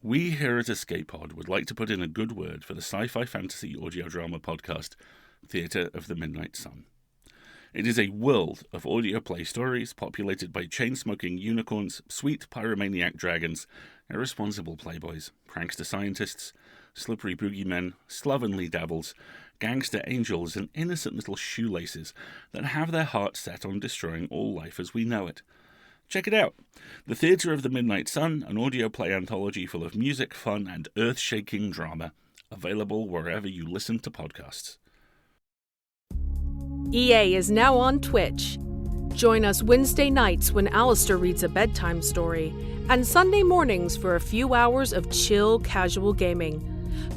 We here at Escape Pod would like to put in a good word for the sci-fi fantasy audio drama podcast, Theatre of the Midnight Sun. It is a world of audio play stories populated by chain-smoking unicorns, sweet pyromaniac dragons, irresponsible playboys, prankster scientists, slippery boogeymen, slovenly devils, gangster angels, and innocent little shoelaces that have their hearts set on destroying all life as we know it. Check it out. The Theatre of the Midnight Sun, an audio play anthology full of music, fun, and earth-shaking drama. Available wherever you listen to podcasts. EA is now on Twitch. Join us Wednesday nights when Alistair reads a bedtime story, and Sunday mornings for a few hours of chill, casual gaming.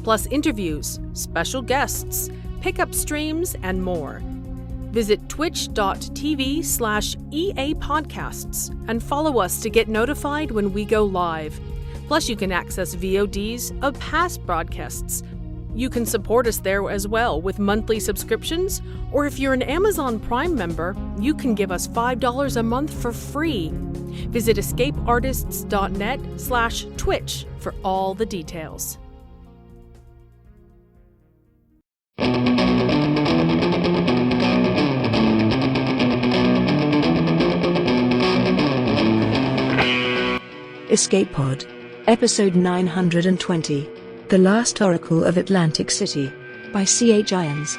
Plus interviews, special guests, pickup streams, and more. Visit twitch.tv/EA Podcasts and follow us to get notified when we go live. Plus, you can access VODs of past broadcasts. You can support us there as well with monthly subscriptions, or if you're an Amazon Prime member, you can give us $5 a month for free. Visit escapeartists.net/Twitch for all the details. Escape Pod, Episode 920, The Last Oracle of Atlantic City, by C.H. Irons.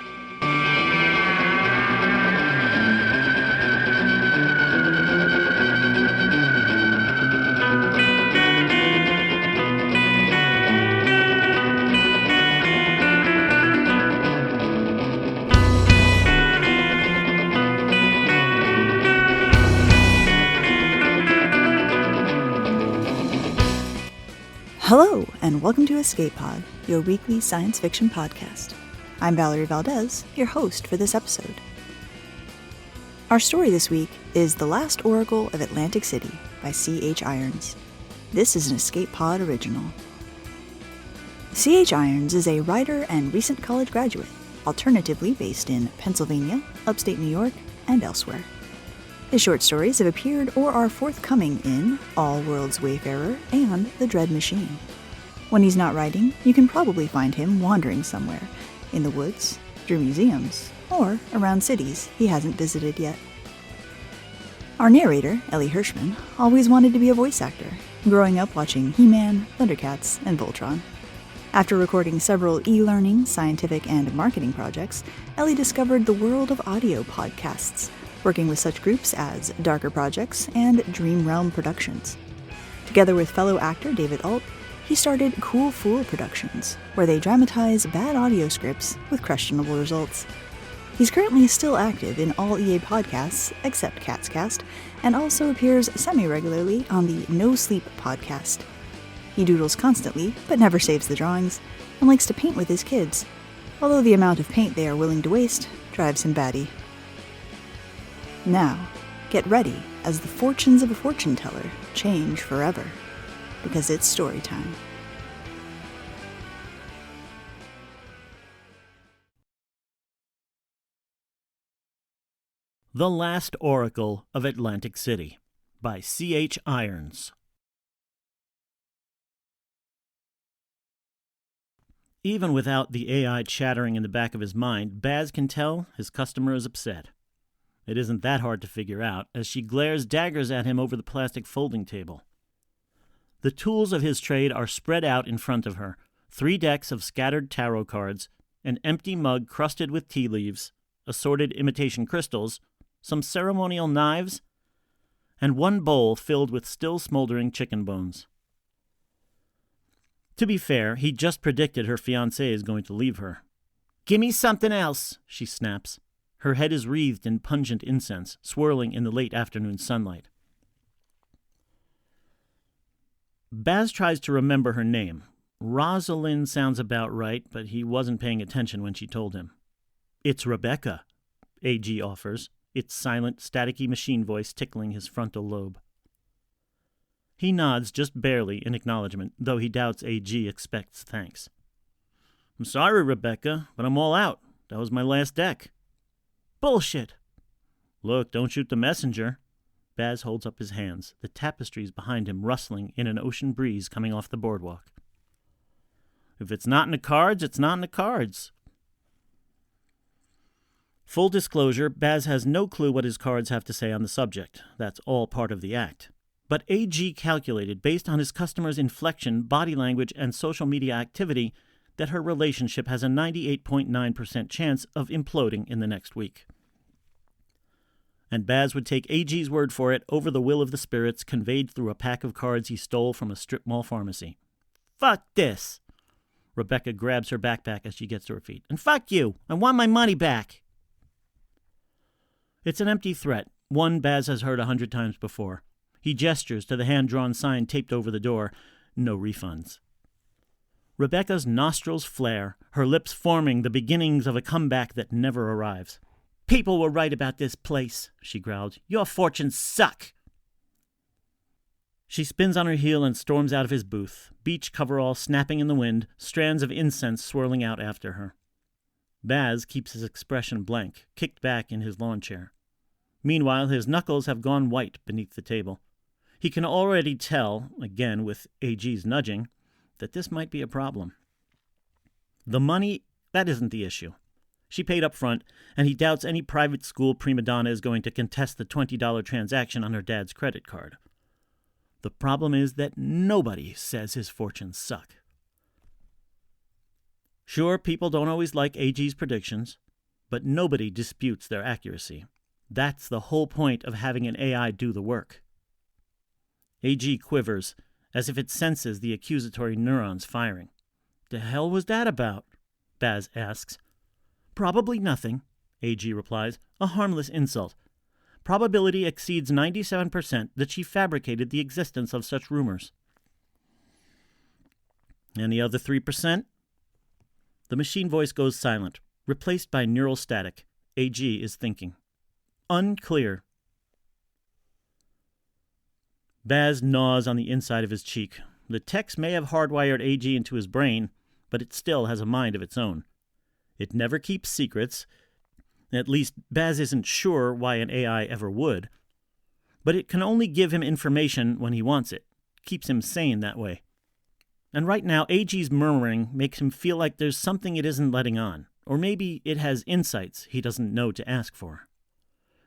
Hello, and welcome to Escape Pod, your weekly science fiction podcast. I'm Valerie Valdez, your host for this episode. Our story this week is The Last Oracle of Atlantic City by C.H. Irons. This is an Escape Pod original. C.H. Irons is a writer and recent college graduate, alternatively based in Pennsylvania, upstate New York, and elsewhere. His short stories have appeared or are forthcoming in All Worlds Wayfarer and The Dread Machine. When he's not writing, you can probably find him wandering somewhere, in the woods, through museums, or around cities he hasn't visited yet. Our narrator, Ellie Hirschman, always wanted to be a voice actor, growing up watching He-Man, Thundercats, and Voltron. After recording several e-learning, scientific, and marketing projects, Ellie discovered the world of audio podcasts, working with such groups as Darker Projects and Dream Realm Productions. Together with fellow actor David Alt, he started Cool Fool Productions, where they dramatize bad audio scripts with questionable results. He's currently still active in all EA podcasts except Cat's Cast, and also appears semi-regularly on the No Sleep podcast. He doodles constantly, but never saves the drawings, and likes to paint with his kids, although the amount of paint they are willing to waste drives him batty. Now, get ready as the fortunes of a fortune teller change forever, because it's story time. The Last Oracle of Atlantic City by C.H. Irons. Even without the AI chattering in the back of his mind, Baz can tell his customer is upset. It isn't that hard to figure out, as she glares daggers at him over the plastic folding table. The tools of his trade are spread out in front of her, 3 decks of scattered tarot cards, an empty mug crusted with tea leaves, assorted imitation crystals, some ceremonial knives, and 1 bowl filled with still smoldering chicken bones. To be fair, he just predicted her fiancé is going to leave her. "Gimme something else," she snaps. Her head is wreathed in pungent incense, swirling in the late afternoon sunlight. Baz tries to remember her name. Rosalind sounds about right, but he wasn't paying attention when she told him. "It's Rebecca," AG offers, its silent, staticky machine voice tickling his frontal lobe. He nods just barely in acknowledgement, though he doubts AG expects thanks. "I'm sorry, Rebecca, but I'm all out. That was my last deck." "Bullshit." "Look, don't shoot the messenger." Baz holds up his hands, the tapestries behind him rustling in an ocean breeze coming off the boardwalk. If it's not in the cards, it's not in the cards. Full disclosure, Baz has no clue what his cards have to say on the subject. That's all part of the act. But AG calculated, based on his customer's inflection, body language, and social media activity, that her relationship has a 98.9% chance of imploding in the next week. And Baz would take AG's word for it over the will of the spirits conveyed through a pack of cards he stole from a strip mall pharmacy. Fuck this! Rebecca grabs her backpack as she gets to her feet. And fuck you! I want my money back! It's an empty threat, one Baz has heard 100 times before. He gestures to the hand-drawn sign taped over the door. No refunds. Rebecca's nostrils flare, her lips forming the beginnings of a comeback that never arrives. People were right about this place, she growled. Your fortunes suck. She spins on her heel and storms out of his booth, beach coverall snapping in the wind, strands of incense swirling out after her. Baz keeps his expression blank, kicked back in his lawn chair. Meanwhile, his knuckles have gone white beneath the table. He can already tell, again with AG's nudging, that this might be a problem. The money, that isn't the issue. She paid up front, and he doubts any private school prima donna is going to contest the $20 transaction on her dad's credit card. The problem is that nobody says his fortunes suck. Sure, people don't always like AG's predictions, but nobody disputes their accuracy. That's the whole point of having an AI do the work. AG quivers, as if it senses the accusatory neurons firing. The hell was that about? Baz asks. Probably nothing, AG replies. A harmless insult. Probability exceeds 97% that she fabricated the existence of such rumors. And the other 3%? The machine voice goes silent, replaced by neural static. AG is thinking. Unclear. Baz gnaws on the inside of his cheek. The text may have hardwired AG into his brain, but it still has a mind of its own. It never keeps secrets. At least, Baz isn't sure why an AI ever would. But it can only give him information when he wants it. Keeps him sane that way. And right now, AG's murmuring makes him feel like there's something it isn't letting on. Or maybe it has insights he doesn't know to ask for.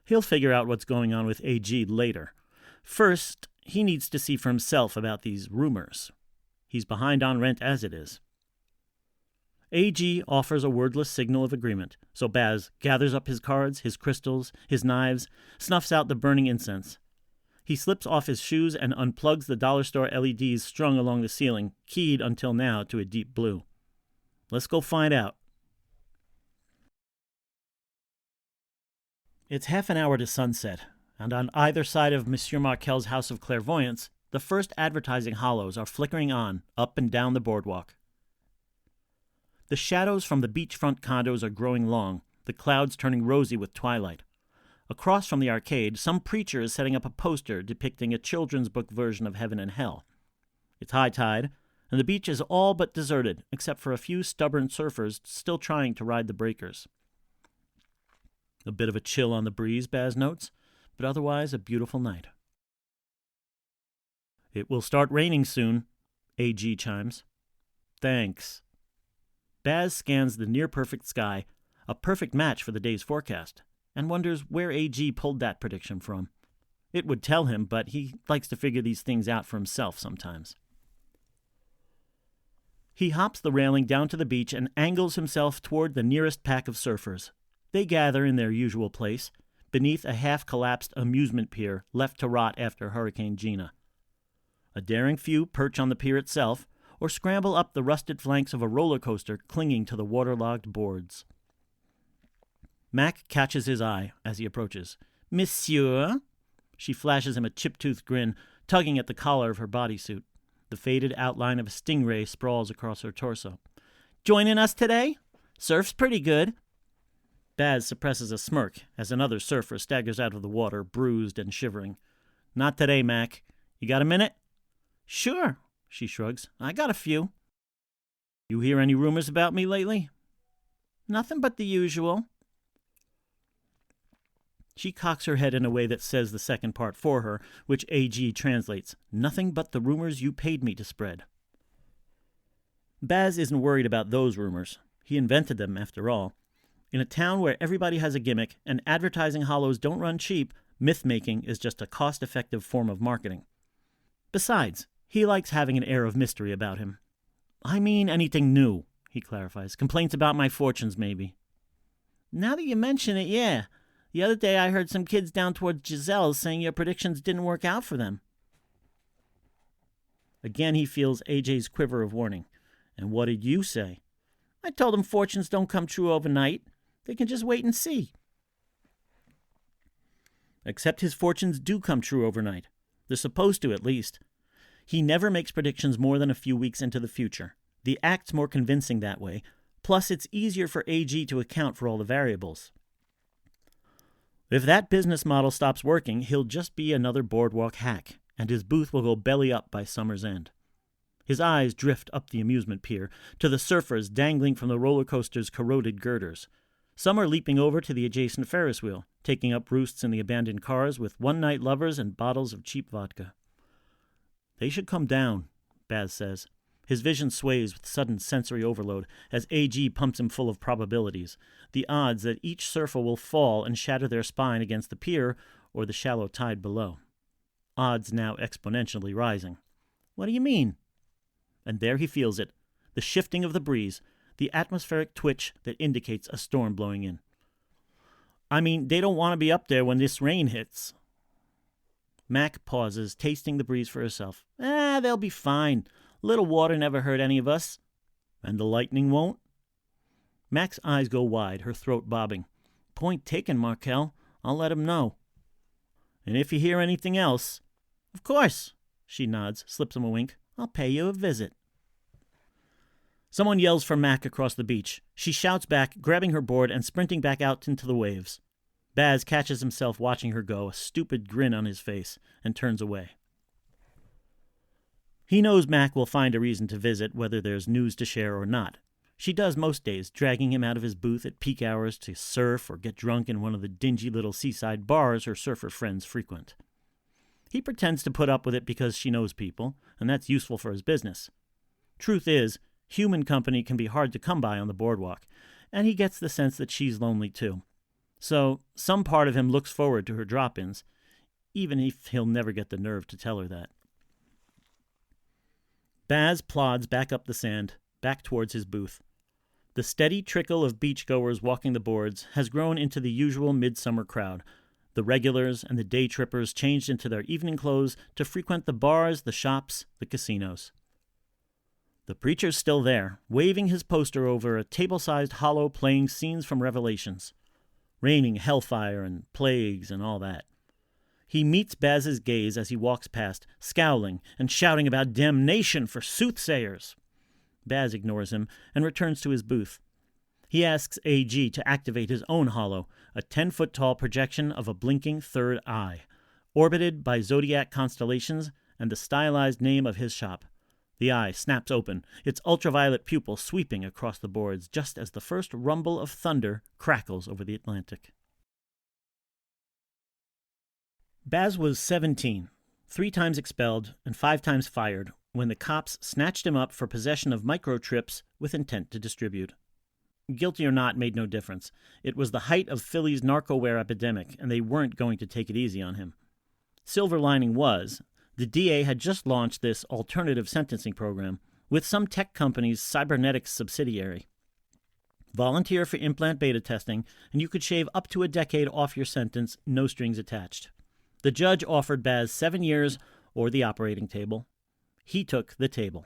He'll figure out what's going on with AG later. First, he needs to see for himself about these rumors. He's behind on rent as it is. AG offers a wordless signal of agreement, so Baz gathers up his cards, his crystals, his knives, snuffs out the burning incense. He slips off his shoes and unplugs the dollar store LEDs strung along the ceiling, keyed until now to a deep blue. Let's go find out. It's half an hour to sunset, and on either side of Monsieur Markel's House of Clairvoyance, the first advertising hollows are flickering on, up and down the boardwalk. The shadows from the beachfront condos are growing long, the clouds turning rosy with twilight. Across from the arcade, some preacher is setting up a poster depicting a children's book version of Heaven and Hell. It's high tide, and the beach is all but deserted, except for a few stubborn surfers still trying to ride the breakers. A bit of a chill on the breeze, Baz notes, but otherwise a beautiful night. It will start raining soon, AG chimes. Thanks. Baz scans the near-perfect sky, a perfect match for the day's forecast, and wonders where AG pulled that prediction from. It would tell him, but he likes to figure these things out for himself sometimes. He hops the railing down to the beach and angles himself toward the nearest pack of surfers. They gather in their usual place, beneath a half-collapsed amusement pier left to rot after Hurricane Gina. A daring few perch on the pier itself, or scramble up the rusted flanks of a roller coaster clinging to the waterlogged boards. Mac catches his eye as he approaches. Monsieur? She flashes him a chip-toothed grin, tugging at the collar of her bodysuit. The faded outline of a stingray sprawls across her torso. Joining us today? Surf's pretty good. Baz suppresses a smirk as another surfer staggers out of the water, bruised and shivering. Not today, Mac. You got a minute? Sure, she shrugs. I got a few. You hear any rumors about me lately? Nothing but the usual. She cocks her head in a way that says the second part for her, which AG translates. Nothing but the rumors you paid me to spread. Baz isn't worried about those rumors. He invented them, after all. In a town where everybody has a gimmick and advertising hollows don't run cheap, myth-making is just a cost-effective form of marketing. Besides, he likes having an air of mystery about him. I mean anything new, he clarifies. Complaints about my fortunes, maybe. Now that you mention it, yeah. The other day I heard some kids down towards Giselle's saying your predictions didn't work out for them. Again he feels AJ's quiver of warning. And what did you say? I told him fortunes don't come true overnight. They can just wait and see. Except his fortunes do come true overnight. They're supposed to, at least. He never makes predictions more than a few weeks into the future. The act's more convincing that way. Plus, it's easier for AG to account for all the variables. If that business model stops working, he'll just be another boardwalk hack, and his booth will go belly up by summer's end. His eyes drift up the amusement pier to the surfers dangling from the roller coaster's corroded girders. Some are leaping over to the adjacent Ferris wheel, taking up roosts in the abandoned cars with one-night lovers and bottles of cheap vodka. They should come down, Baz says. His vision sways with sudden sensory overload as AG pumps him full of probabilities, the odds that each surfer will fall and shatter their spine against the pier or the shallow tide below. Odds now exponentially rising. What do you mean? And there he feels it, the shifting of the breeze, the atmospheric twitch that indicates a storm blowing in. I mean, they don't want to be up there when this rain hits. Mac pauses, tasting the breeze for herself. They'll be fine. Little water never hurt any of us. And the lightning won't? Mac's eyes go wide, her throat bobbing. Point taken, Markel. I'll let him know. And if you hear anything else... Of course, she nods, slips him a wink. I'll pay you a visit. Someone yells for Mac across the beach. She shouts back, grabbing her board and sprinting back out into the waves. Baz catches himself watching her go, a stupid grin on his face, and turns away. He knows Mac will find a reason to visit, whether there's news to share or not. She does most days, dragging him out of his booth at peak hours to surf or get drunk in one of the dingy little seaside bars her surfer friends frequent. He pretends to put up with it because she knows people, and that's useful for his business. Truth is, human company can be hard to come by on the boardwalk, and he gets the sense that she's lonely too. So, some part of him looks forward to her drop-ins, even if he'll never get the nerve to tell her that. Baz plods back up the sand, back towards his booth. The steady trickle of beachgoers walking the boards has grown into the usual midsummer crowd. The regulars and the day trippers changed into their evening clothes to frequent the bars, the shops, the casinos. The preacher's still there, waving his poster over a table-sized hollow playing scenes from Revelations. Raining hellfire and plagues and all that. He meets Baz's gaze as he walks past, scowling and shouting about damnation for soothsayers. Baz ignores him and returns to his booth. He asks AG to activate his own hollow, a 10-foot-tall projection of a blinking third eye, orbited by zodiac constellations and the stylized name of his shop. The eye snaps open, its ultraviolet pupil sweeping across the boards just as the first rumble of thunder crackles over the Atlantic. Baz was 17, 3 times expelled and 5 times fired, when the cops snatched him up for possession of microchips with intent to distribute. Guilty or not made no difference. It was the height of Philly's narco-ware epidemic, and they weren't going to take it easy on him. Silver lining was, the DA had just launched this alternative sentencing program with some tech company's cybernetics subsidiary. Volunteer for implant beta testing, and you could shave up to a decade off your sentence, no strings attached. The judge offered Baz 7 years or the operating table. He took the table.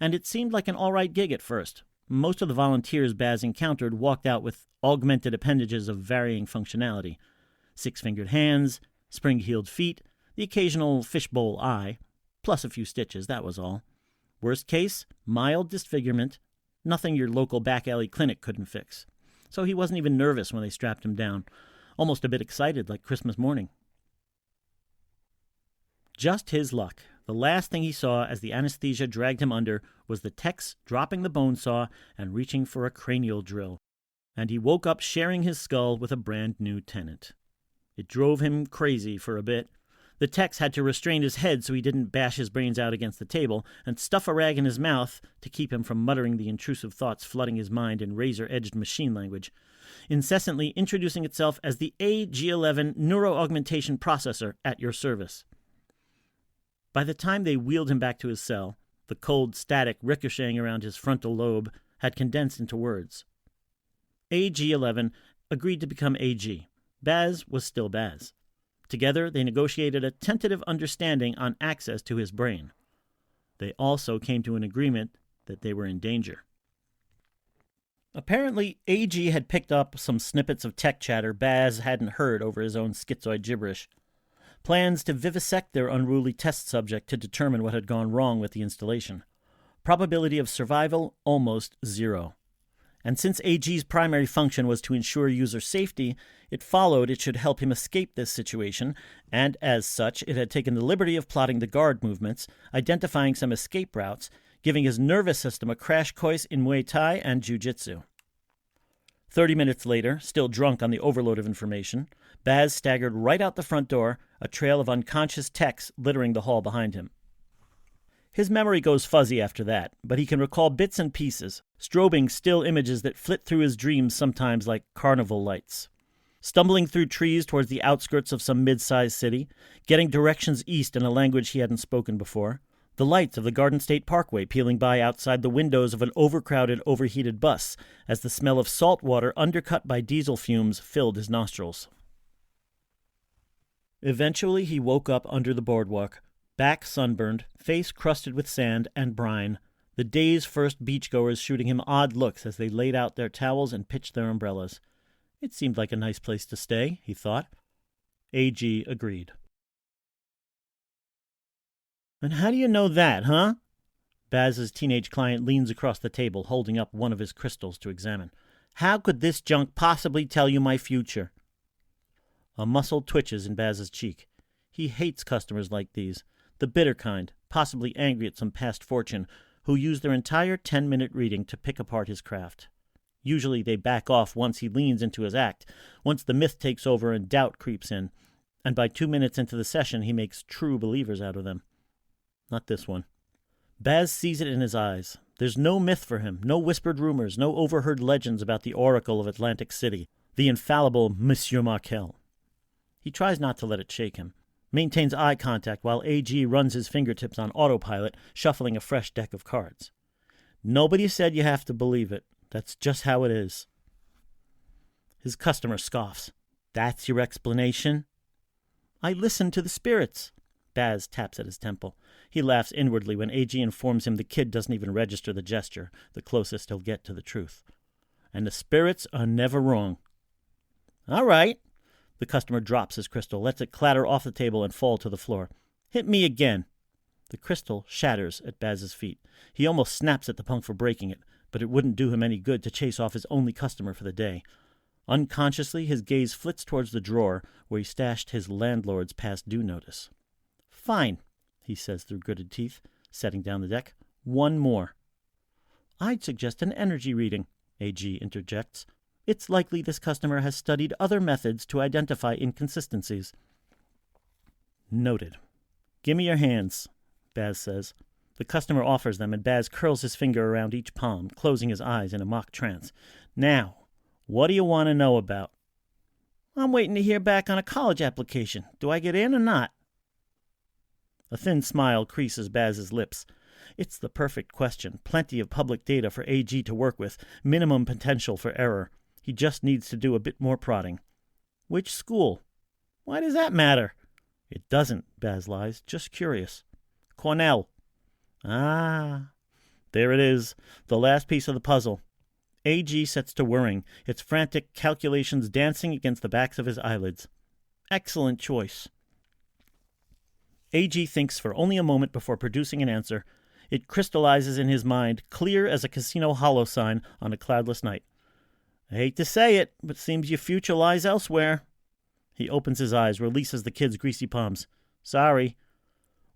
And it seemed like an all-right gig at first. Most of the volunteers Baz encountered walked out with augmented appendages of varying functionality. 6-fingered hands, spring-heeled feet, the occasional fishbowl eye, plus a few stitches, that was all. Worst case, mild disfigurement, nothing your local back-alley clinic couldn't fix. So he wasn't even nervous when they strapped him down, almost a bit excited like Christmas morning. Just his luck. The last thing he saw as the anesthesia dragged him under was the techs dropping the bone saw and reaching for a cranial drill, and he woke up sharing his skull with a brand new tenant. It drove him crazy for a bit. The techs had to restrain his head so he didn't bash his brains out against the table, and stuff a rag in his mouth to keep him from muttering the intrusive thoughts flooding his mind in razor-edged machine language, incessantly introducing itself as the AG11 neuro-augmentation processor at your service. By the time they wheeled him back to his cell, the cold static ricocheting around his frontal lobe had condensed into words. AG11 agreed to become AG. Baz was still Baz. Together, they negotiated a tentative understanding on access to his brain. They also came to an agreement that they were in danger. Apparently, AG had picked up some snippets of tech chatter Baz hadn't heard over his own schizoid gibberish. Plans to vivisect their unruly test subject to determine what had gone wrong with the installation. Probability of survival, almost zero. And since AG's primary function was to ensure user safety, it followed it should help him escape this situation, and as such, it had taken the liberty of plotting the guard movements, identifying some escape routes, giving his nervous system a crash course in Muay Thai and Jiu-Jitsu. 30 minutes later, still drunk on the overload of information, Baz staggered right out the front door, a trail of unconscious techs littering the hall behind him. His memory goes fuzzy after that, but he can recall bits and pieces, strobing still images that flit through his dreams sometimes like carnival lights. Stumbling through trees towards the outskirts of some mid-sized city, getting directions east in a language he hadn't spoken before, the lights of the Garden State Parkway peeling by outside the windows of an overcrowded, overheated bus as the smell of salt water undercut by diesel fumes filled his nostrils. Eventually he woke up under the boardwalk, back sunburned, face crusted with sand and brine, the day's first beachgoers shooting him odd looks as they laid out their towels and pitched their umbrellas. It seemed like a nice place to stay, he thought. AG agreed. And how do you know that, huh? Baz's teenage client leans across the table, holding up one of his crystals to examine. How could this junk possibly tell you my future? A muscle twitches in Baz's cheek. He hates customers like these, the bitter kind, possibly angry at some past fortune, who use their entire 10-minute reading to pick apart his craft. Usually they back off once he leans into his act, once the myth takes over and doubt creeps in, and by 2 minutes into the session he makes true believers out of them. Not this one. Baz sees it in his eyes. There's no myth for him, no whispered rumors, no overheard legends about the Oracle of Atlantic City, the infallible Monsieur Markel. He tries not to let it shake him, maintains eye contact while AG runs his fingertips on autopilot, shuffling a fresh deck of cards. Nobody said you have to believe it. That's just how it is. His customer scoffs. That's your explanation? I listen to the spirits. Baz taps at his temple. He laughs inwardly when AG informs him the kid doesn't even register the gesture, the closest he'll get to the truth. And the spirits are never wrong. All right. The customer drops his crystal, lets it clatter off the table and fall to the floor. Hit me again. The crystal shatters at Baz's feet. He almost snaps at the punk for breaking it, but it wouldn't do him any good to chase off his only customer for the day. Unconsciously, his gaze flits towards the drawer where he stashed his landlord's past due notice. Fine, he says through gritted teeth, setting down the deck. One more. I'd suggest an energy reading, AG interjects. It's likely this customer has studied other methods to identify inconsistencies. Noted. Give me your hands, Baz says. The customer offers them, and Baz curls his finger around each palm, closing his eyes in a mock trance. Now, what do you want to know about? I'm waiting to hear back on a college application. Do I get in or not? A thin smile creases Baz's lips. It's the perfect question. Plenty of public data for AG to work with. Minimum potential for error. He just needs to do a bit more prodding. Which school? Why does that matter? It doesn't, Baz lies. Just curious. Cornell. Ah, there it is. The last piece of the puzzle. AG sets to whirring, its frantic calculations dancing against the backs of his eyelids. Excellent choice. AG thinks for only a moment before producing an answer. It crystallizes in his mind, clear as a casino hollow sign on a cloudless night. I hate to say it, but seems your future lies elsewhere. He opens his eyes, releases the kid's greasy palms. Sorry.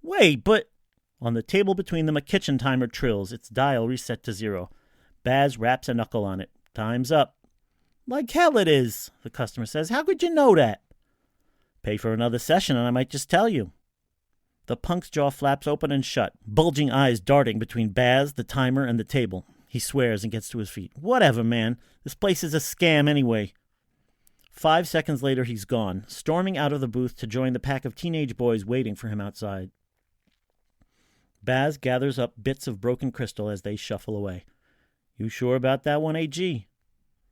Wait, but... On the table between them, a kitchen timer trills, its dial reset to 0. Baz wraps a knuckle on it. Time's up. Like hell it is, the customer says. How could you know that? Pay for another session and I might just tell you. The punk's jaw flaps open and shut, bulging eyes darting between Baz, the timer, and the table. He swears and gets to his feet. Whatever, man. This place is a scam anyway. 5 seconds later, he's gone, storming out of the booth to join the pack of teenage boys waiting for him outside. Baz gathers up bits of broken crystal as they shuffle away. You sure about that one, AG?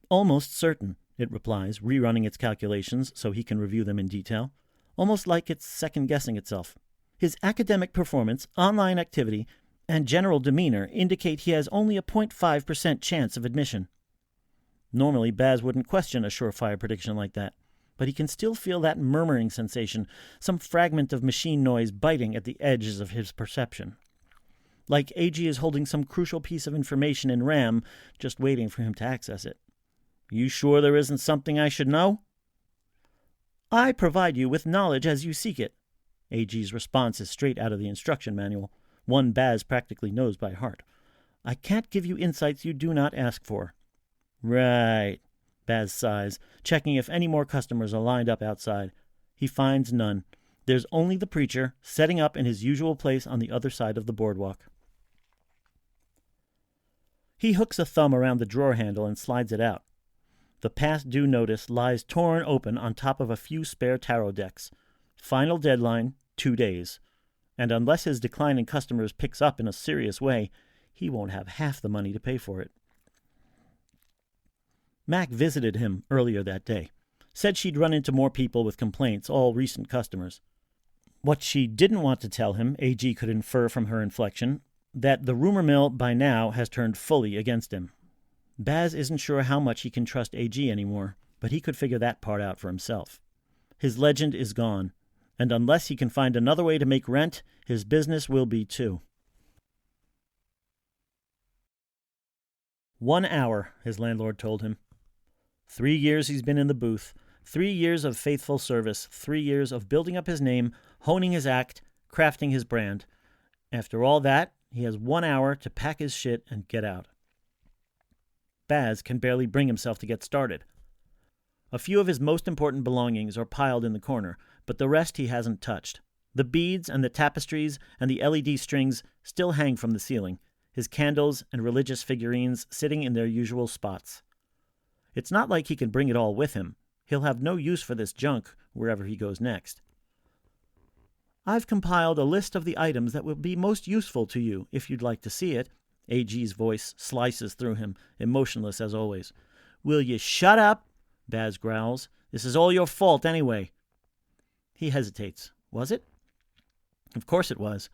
Almost certain, it replies, rerunning its calculations so he can review them in detail, almost like it's second-guessing itself. His academic performance, online activity, and general demeanor indicate he has only a 0.5% chance of admission. Normally, Baz wouldn't question a surefire prediction like that, but he can still feel that murmuring sensation, some fragment of machine noise biting at the edges of his perception. Like AG is holding some crucial piece of information in RAM, just waiting for him to access it. You sure there isn't something I should know? I provide you with knowledge as you seek it. AG's response is straight out of the instruction manual, one Baz practically knows by heart. I can't give you insights you do not ask for. Right, Baz sighs, checking if any more customers are lined up outside. He finds none. There's only the preacher, setting up in his usual place on the other side of the boardwalk. He hooks a thumb around the drawer handle and slides it out. The past due notice lies torn open on top of a few spare tarot decks. Final deadline, 2 days. And unless his decline in customers picks up in a serious way, he won't have half the money to pay for it. Mac visited him earlier that day. Said she'd run into more people with complaints, all recent customers. What she didn't want to tell him, AG could infer from her inflection, that the rumor mill by now has turned fully against him. Baz isn't sure how much he can trust AG anymore, but he could figure that part out for himself. His legend is gone, and unless he can find another way to make rent, his business will be too. 1 hour, his landlord told him. 3 years he's been in the booth, 3 years of faithful service, 3 years of building up his name, honing his act, crafting his brand. After all that, he has 1 hour to pack his shit and get out. Baz can barely bring himself to get started. A few of his most important belongings are piled in the corner, but the rest he hasn't touched. The beads and the tapestries and the LED strings still hang from the ceiling, his candles and religious figurines sitting in their usual spots. It's not like he can bring it all with him. He'll have no use for this junk wherever he goes next. I've compiled a list of the items that will be most useful to you, if you'd like to see it. AG's voice slices through him, emotionless as always. Will you shut up? Baz growls. This is all your fault anyway. He hesitates. Was it? Of course it was.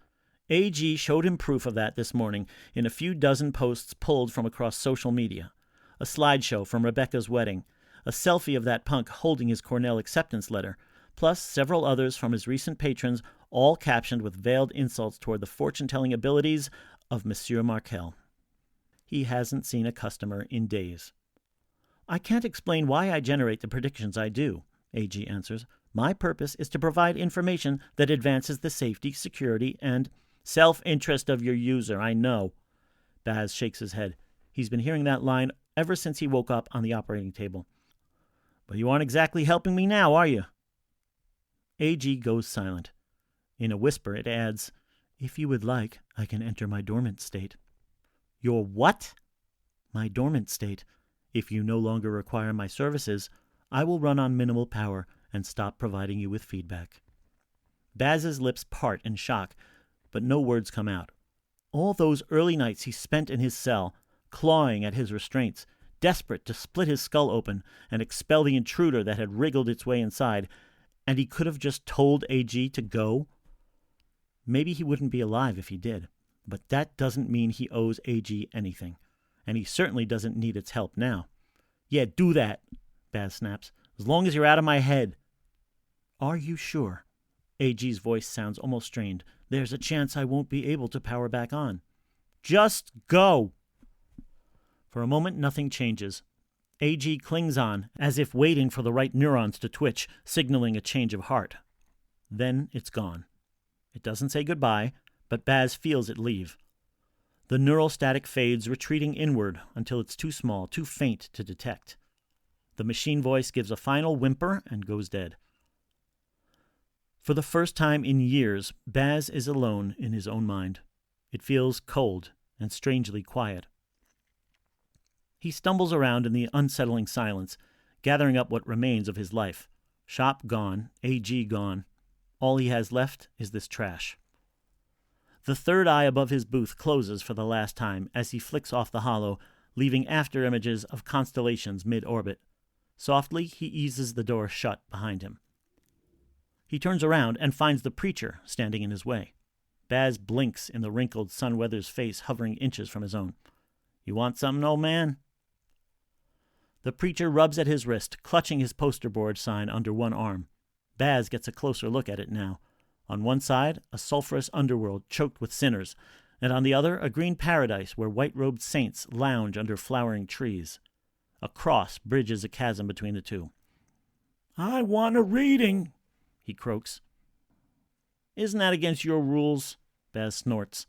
AG showed him proof of that this morning in a few dozen posts pulled from across social media. A slideshow from Rebecca's wedding, a selfie of that punk holding his Cornell acceptance letter, plus several others from his recent patrons, all captioned with veiled insults toward the fortune-telling abilities of Monsieur Markel. He hasn't seen a customer in days. I can't explain why I generate the predictions I do, AG answers. My purpose is to provide information that advances the safety, security, and self-interest of your user, I know. Baz shakes his head. He's been hearing that line ever since he woke up on the operating table. But you aren't exactly helping me now, are you? AG goes silent. In a whisper, it adds, If you would like, I can enter my dormant state. Your what? My dormant state. If you no longer require my services, I will run on minimal power and stop providing you with feedback. Baz's lips part in shock, but no words come out. All those early nights he spent in his cell, clawing at his restraints, desperate to split his skull open and expel the intruder that had wriggled its way inside, and he could have just told AG to go? Maybe he wouldn't be alive if he did, but that doesn't mean he owes AG anything, and he certainly doesn't need its help now. Yeah, do that, Baz snaps, as long as you're out of my head. Are you sure? AG's voice sounds almost strained. There's a chance I won't be able to power back on. Just go! For a moment, nothing changes. AG clings on, as if waiting for the right neurons to twitch, signaling a change of heart. Then it's gone. It doesn't say goodbye, but Baz feels it leave. The neural static fades, retreating inward until it's too small, too faint to detect. The machine voice gives a final whimper and goes dead. For the first time in years, Baz is alone in his own mind. It feels cold and strangely quiet. He stumbles around in the unsettling silence, gathering up what remains of his life. Shop gone, AG gone. All he has left is this trash. The third eye above his booth closes for the last time as he flicks off the holo, leaving after images of constellations mid-orbit. Softly, he eases the door shut behind him. He turns around and finds the preacher standing in his way. Baz blinks in the wrinkled Sunweather's face hovering inches from his own. "You want something, old man?" The preacher rubs at his wrist, clutching his poster board sign under one arm. Baz gets a closer look at it now. On one side, a sulphurous underworld choked with sinners, and on the other, a green paradise where white-robed saints lounge under flowering trees. A cross bridges a chasm between the two. "I want a reading," he croaks. "Isn't that against your rules?" Baz snorts.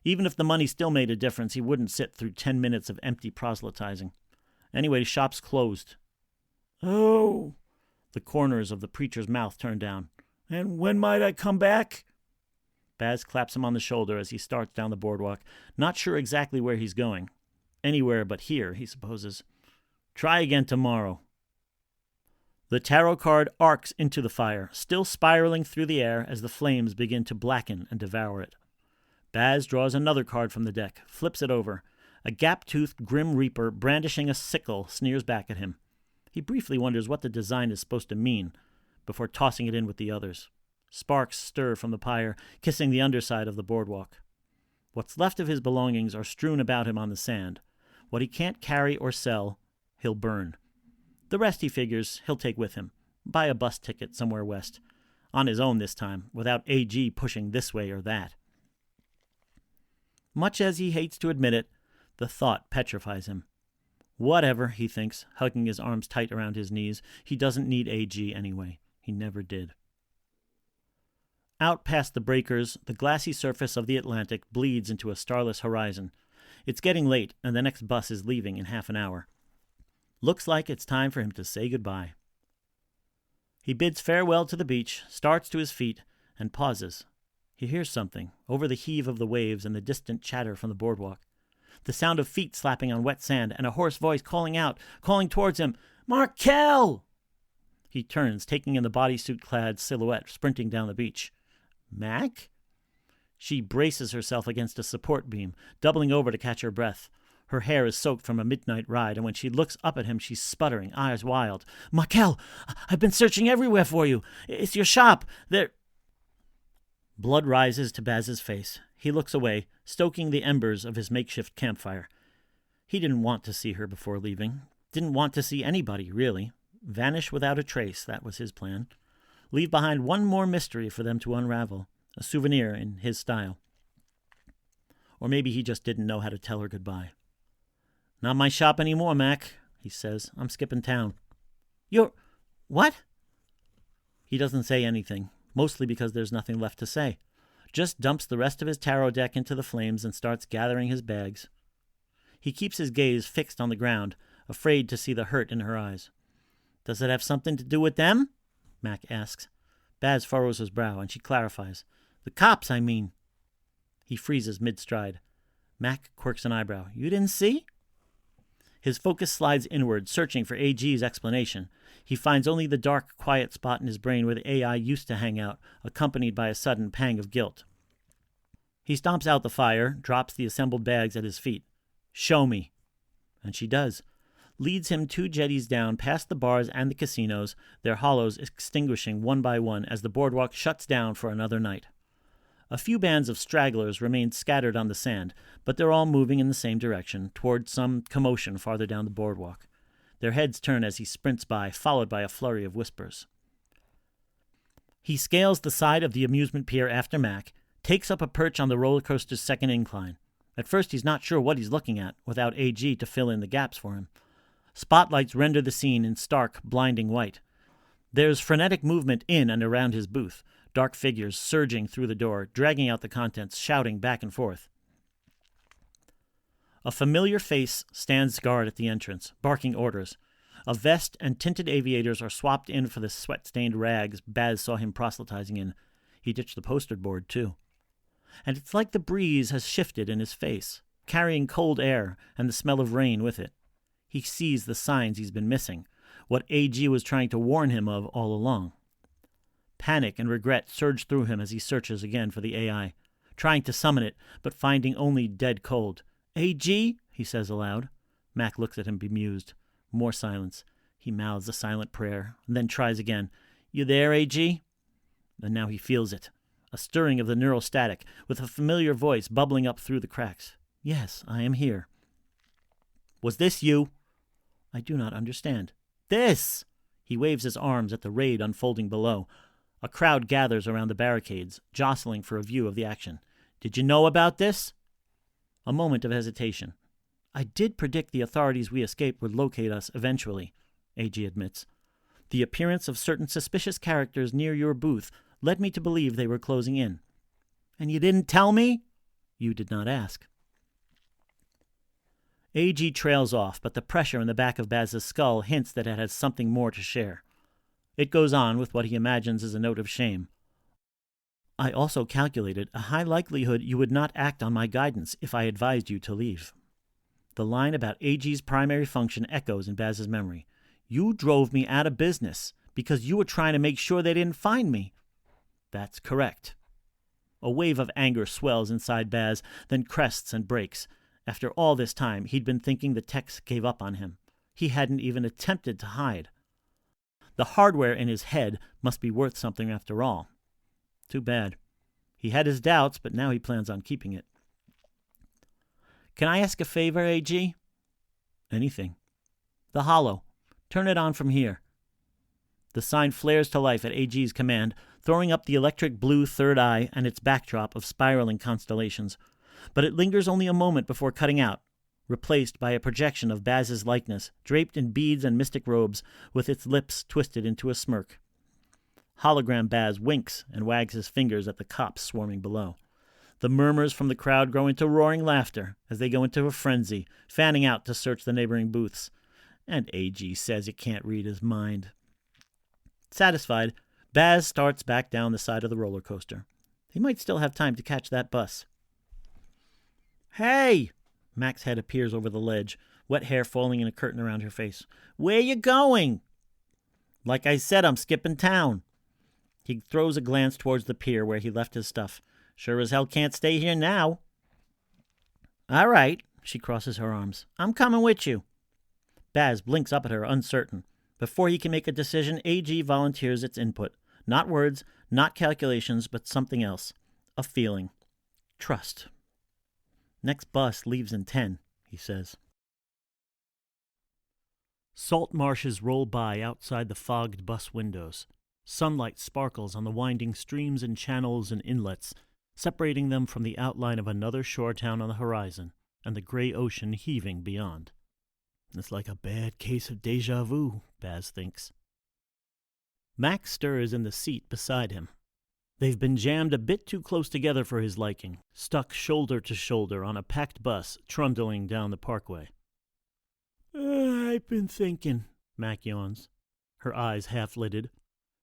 Even if the money still made a difference, he wouldn't sit through 10 minutes of empty proselytizing. Anyway, the shop's closed. "Oh." The corners of the preacher's mouth turn down. "And when might I come back?" Baz claps him on the shoulder as he starts down the boardwalk, not sure exactly where he's going. Anywhere but here, he supposes. Try again tomorrow. The tarot card arcs into the fire, still spiraling through the air as the flames begin to blacken and devour it. Baz draws another card from the deck, flips it over. A gap-toothed Grim Reaper brandishing a sickle sneers back at him. He briefly wonders what the design is supposed to mean, before tossing it in with the others. Sparks stir from the pyre, kissing the underside of the boardwalk. What's left of his belongings are strewn about him on the sand. What he can't carry or sell, he'll burn. The rest, he figures, he'll take with him. Buy a bus ticket somewhere west. On his own this time, without AG pushing this way or that. Much as he hates to admit it, the thought petrifies him. Whatever, he thinks, hugging his arms tight around his knees. He doesn't need AG anyway. He never did. Out past the breakers, the glassy surface of the Atlantic bleeds into a starless horizon. It's getting late, and the next bus is leaving in half an hour. Looks like it's time for him to say goodbye. He bids farewell to the beach, starts to his feet, and pauses. He hears something, over the heave of the waves and the distant chatter from the boardwalk. The sound of feet slapping on wet sand, and a hoarse voice calling out, calling towards him, "Markel!" He turns, taking in the bodysuit-clad silhouette sprinting down the beach. Mac? She braces herself against a support beam, doubling over to catch her breath. Her hair is soaked from a midnight ride, and when she looks up at him, she's sputtering, eyes wild. "Markel, I've been searching everywhere for you. It's your shop. There..." Blood rises to Baz's face. He looks away, stoking the embers of his makeshift campfire. He didn't want to see her before leaving. Didn't want to see anybody, really. Vanish without a trace, that was his plan. Leave behind one more mystery for them to unravel. A souvenir in his style. Or maybe he just didn't know how to tell her goodbye. "Not my shop anymore, Mac," he says. "I'm skipping town." "You're... what?" He doesn't say anything, mostly because there's nothing left to say. Just dumps the rest of his tarot deck into the flames and starts gathering his bags. He keeps his gaze fixed on the ground, afraid to see the hurt in her eyes. "Does it have something to do with them?" Mac asks. Baz furrows his brow, and she clarifies. "The cops, I mean." He freezes mid-stride. Mac quirks an eyebrow. "You didn't see?" His focus slides inward, searching for AG's explanation. He finds only the dark, quiet spot in his brain where the AI used to hang out, accompanied by a sudden pang of guilt. He stomps out the fire, drops the assembled bags at his feet. "Show me." And she does. Leads him 2 jetties down past the bars and the casinos, their hollows extinguishing one by one as the boardwalk shuts down for another night. A few bands of stragglers remain scattered on the sand, but they're all moving in the same direction, toward some commotion farther down the boardwalk. Their heads turn as he sprints by, followed by a flurry of whispers. He scales the side of the amusement pier after Mac, takes up a perch on the roller coaster's second incline. At first he's not sure what he's looking at, without AG to fill in the gaps for him. Spotlights render the scene in stark, blinding white. There's frenetic movement in and around his booth, dark figures surging through the door, dragging out the contents, shouting back and forth. A familiar face stands guard at the entrance, barking orders. A vest and tinted aviators are swapped in for the sweat-stained rags Baz saw him proselytizing in. He ditched the poster board, too. And it's like the breeze has shifted in his face, carrying cold air and the smell of rain with it. He sees the signs he's been missing, what AG was trying to warn him of all along. Panic and regret surge through him as he searches again for the AI, trying to summon it, but finding only dead cold. AG? He says aloud. Mac looks at him bemused. More silence. He mouths a silent prayer, and then tries again. You there, AG? And now he feels it. A stirring of the neural static, with a familiar voice bubbling up through the cracks. Yes, I am here. Was this you? I do not understand. This! He waves his arms at the raid unfolding below. A crowd gathers around the barricades, jostling for a view of the action. Did you know about this? A moment of hesitation. I did predict the authorities we escaped would locate us eventually, AG admits. The appearance of certain suspicious characters near your booth led me to believe they were closing in. And you didn't tell me? You did not ask. AG trails off, but the pressure in the back of Baz's skull hints that it has something more to share. It goes on with what he imagines is a note of shame. I also calculated a high likelihood you would not act on my guidance if I advised you to leave. The line about AG's primary function echoes in Baz's memory. You drove me out of business because you were trying to make sure they didn't find me. That's correct. A wave of anger swells inside Baz, then crests and breaks. After all this time, he'd been thinking the techs gave up on him. He hadn't even attempted to hide. The hardware in his head must be worth something after all. Too bad. He had his doubts, but now he plans on keeping it. Can I ask a favor, AG? Anything. The holo. Turn it on from here. The sign flares to life at AG's command, throwing up the electric blue third eye and its backdrop of spiraling constellations. But it lingers only a moment before cutting out, replaced by a projection of Baz's likeness, draped in beads and mystic robes, with its lips twisted into a smirk. Hologram Baz winks and wags his fingers at the cops swarming below. The murmurs from the crowd grow into roaring laughter as they go into a frenzy, fanning out to search the neighboring booths. And AG says you can't read his mind. Satisfied, Baz starts back down the side of the roller coaster. He might still have time to catch that bus. Hey! Mac's head appears over the ledge, wet hair falling in a curtain around her face. Where you going? Like I said, I'm skipping town. He throws a glance towards the pier where he left his stuff. Sure as hell can't stay here now. All right, she crosses her arms. I'm coming with you. Baz blinks up at her, uncertain. Before he can make a decision, AG volunteers its input. Not words, not calculations, but something else. A feeling. Trust. Next bus leaves in 10, he says. Salt marshes roll by outside the fogged bus windows. Sunlight sparkles on the winding streams and channels and inlets, separating them from the outline of another shore town on the horizon and the gray ocean heaving beyond. It's like a bad case of déjà vu, Baz thinks. Mac stirs in the seat beside him. They've been jammed a bit too close together for his liking, stuck shoulder to shoulder on a packed bus trundling down the parkway. I've been thinking, Mac yawns, her eyes half-lidded.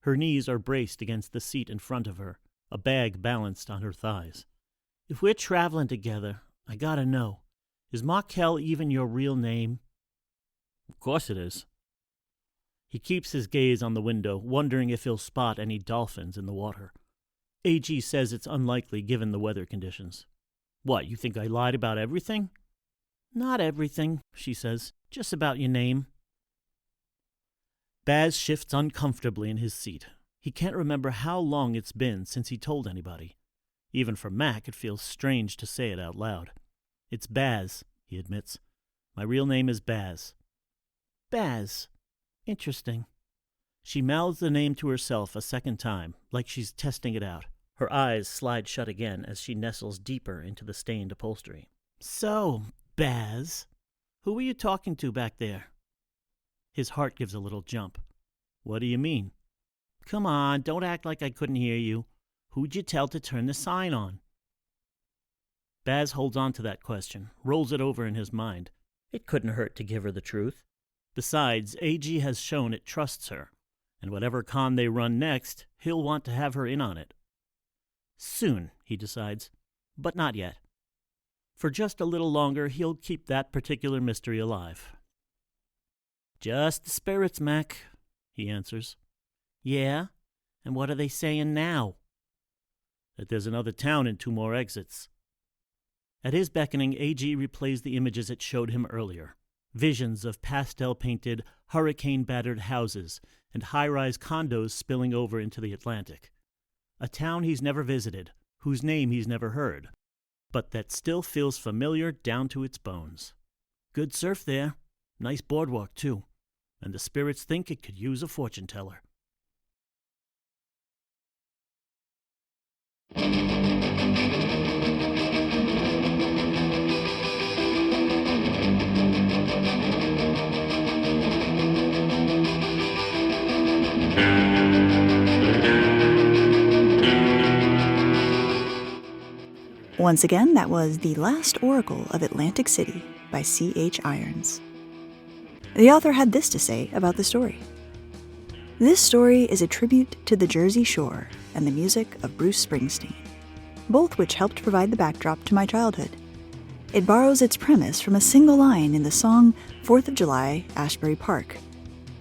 Her knees are braced against the seat in front of her, a bag balanced on her thighs. If we're traveling together, I gotta know, is Markel even your real name? Of course it is. He keeps his gaze on the window, wondering if he'll spot any dolphins in the water. AG says it's unlikely given the weather conditions. What, you think I lied about everything? Not everything, she says. Just about your name. Baz shifts uncomfortably in his seat. He can't remember how long it's been since he told anybody. Even for Mac, it feels strange to say it out loud. It's Baz, he admits. My real name is Baz. Baz. Interesting. She mouths the name to herself a second time, like she's testing it out. Her eyes slide shut again as she nestles deeper into the stained upholstery. So, Baz, who were you talking to back there? His heart gives a little jump. What do you mean? Come on, don't act like I couldn't hear you. Who'd you tell to turn the sign on? Baz holds on to that question, rolls it over in his mind. It couldn't hurt to give her the truth. Besides, AG has shown it trusts her, and whatever con they run next, he'll want to have her in on it. Soon, he decides, but not yet. For just a little longer, he'll keep that particular mystery alive. "Just the spirits, Mac," he answers. "Yeah? And what are they saying now?" "That there's another town and 2 more exits." At his beckoning, AG replays the images it showed him earlier. Visions of pastel-painted, hurricane-battered houses and high-rise condos spilling over into the Atlantic. A town he's never visited, whose name he's never heard, but that still feels familiar down to its bones. Good surf there. Nice boardwalk, too. And the spirits think it could use a fortune teller. Once again, that was The Last Oracle of Atlantic City by C.H. Irons. The author had this to say about the story. "This story is a tribute to the Jersey Shore and the music of Bruce Springsteen, both which helped provide the backdrop to my childhood. It borrows its premise from a single line in the song 4th of July, Ashbury Park.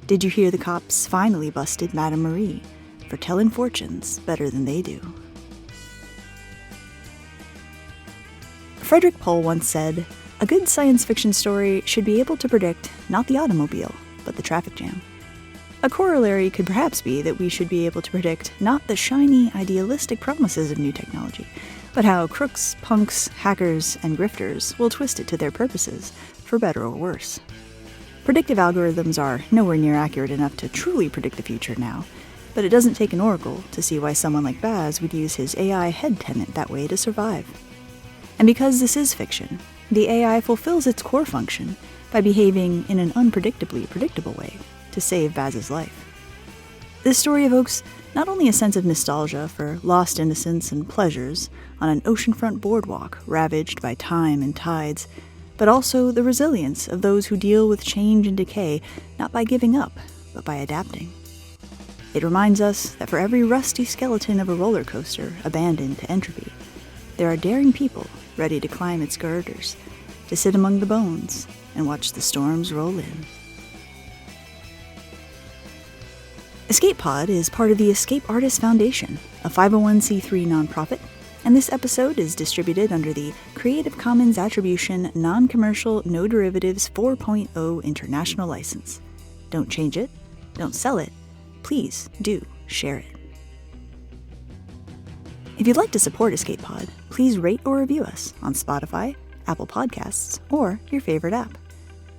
Did you hear the cops finally busted Madame Marie for telling fortunes better than they do?" Frederick Pohl once said, "A good science fiction story should be able to predict not the automobile, but the traffic jam." A corollary could perhaps be that we should be able to predict not the shiny, idealistic promises of new technology, but how crooks, punks, hackers, and grifters will twist it to their purposes, for better or worse. Predictive algorithms are nowhere near accurate enough to truly predict the future now, but it doesn't take an oracle to see why someone like Baz would use his AI head tenant that way to survive. And because this is fiction, the AI fulfills its core function by behaving in an unpredictably predictable way to save Baz's life. This story evokes not only a sense of nostalgia for lost innocence and pleasures on an oceanfront boardwalk ravaged by time and tides, but also the resilience of those who deal with change and decay not by giving up, but by adapting. It reminds us that for every rusty skeleton of a roller coaster abandoned to entropy, there are daring people ready to climb its girders, to sit among the bones and watch the storms roll in. Escape Pod is part of the Escape Artists Foundation, a 501c3 nonprofit, and this episode is distributed under the Creative Commons Attribution Non-Commercial No Derivatives 4.0 International License. Don't change it, don't sell it, please do share it. If you'd like to support Escape Pod, please rate or review us on Spotify, Apple Podcasts, or your favorite app.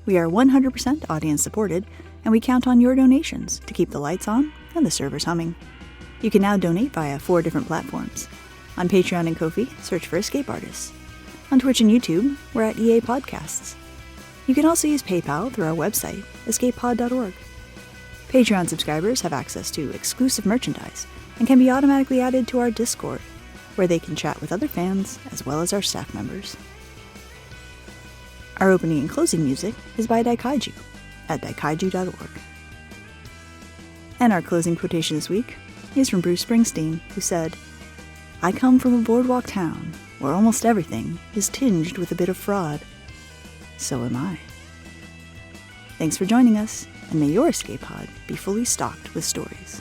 We are 100% audience supported, and we count on your donations to keep the lights on and the servers humming. You can now donate via 4 different platforms. On Patreon and Ko-fi, search for Escape Artists. On Twitch and YouTube, we're at EA Podcasts. You can also use PayPal through our website, escapepod.org. Patreon subscribers have access to exclusive merchandise and can be automatically added to our Discord, where they can chat with other fans as well as our staff members. Our opening and closing music is by Daikaiju at daikaiju.org. And our closing quotation this week is from Bruce Springsteen, who said, "I come from a boardwalk town where almost everything is tinged with a bit of fraud. So am I." Thanks for joining us, and may your escape pod be fully stocked with stories.